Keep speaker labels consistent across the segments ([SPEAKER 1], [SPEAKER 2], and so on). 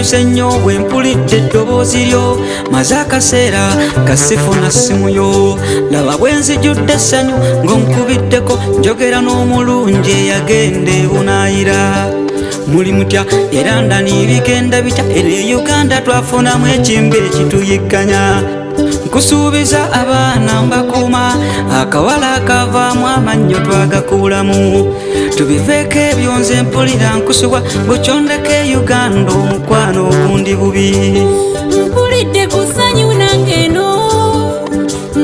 [SPEAKER 1] nkyuse nnyo bwe mpulidde eddoboozi lyo maze akaseera kasifuna ssimu yo laba bwe nzijjudde essanyu ng'onkubiddeko njogera n'omulungi eyagenda ebunaayira muli mutya era ndani bigenda bitya eri Uganda twafunamu ekimbe ekituyigganya nkusuubiza abaana mbakuuma akawala akavaamu amannyo twagakuulamu tubiveeko ebyo nze mpulira nkusubwa bukyondeke Uganda omukwano ogundi bubi
[SPEAKER 2] mpulidde ku ssanyu nange eno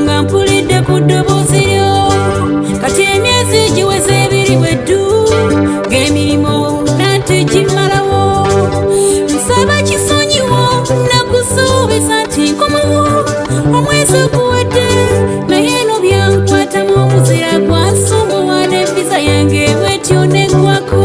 [SPEAKER 2] nga mpulidde ku ddoboozi lyo kati emyezi giweze ebiri weddu ng'emirimu nate gimalawo nsaba kisonyiwo nakusuubiza nti nkomawo omwezi oguwedde naye eno byankwatamu omuzira gwansumbuwadde visa yange bwetyo neggwako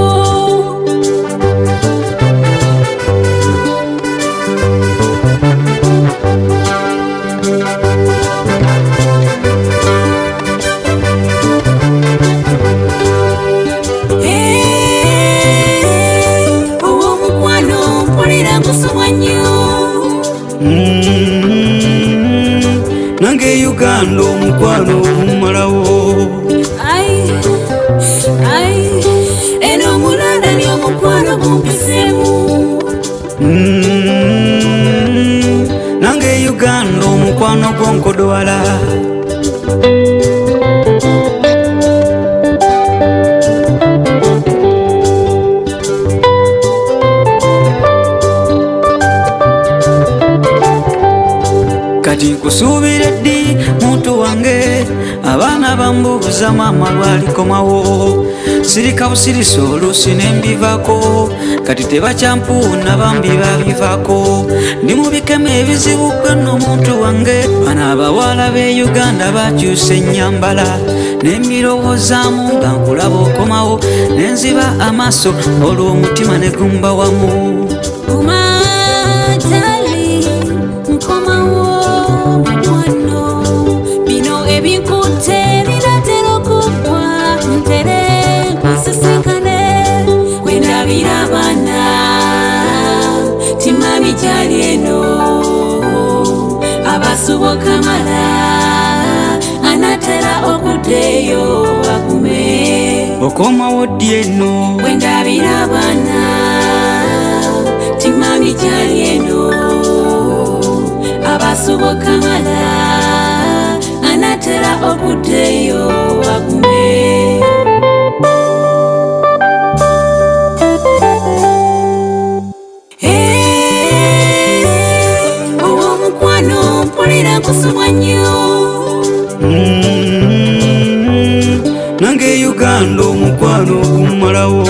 [SPEAKER 1] nange Uganda omukwano ogumalawo
[SPEAKER 2] eno omulanda ni omukwano gumpiseemu
[SPEAKER 1] nange Uganda omukwano gwonkodowala kati nkusuubira eddi muntu wange abaana bambuuza maama lwalikomawo sirika busirisi oluusi nembivaako kati tebakyampuuna bambi babivaako ndi mu bikemo ebizibu gwenno omuntu wange bano abawala b'e Uganda bakyusa ennyambala nembirowoozamu nga nkulaba okomawo nenziba amaaso olw'omutima ne gumba wamu
[SPEAKER 2] abaana timami gyali eno abasuboka mala anatera okuddeyo agume
[SPEAKER 1] okomawo ddi eno
[SPEAKER 2] bwendabira abaana timami gyali eno abasuboka mala anatera okuddeyo agume kusubwa nnyo
[SPEAKER 1] nange Uganda omukwano ogumalawo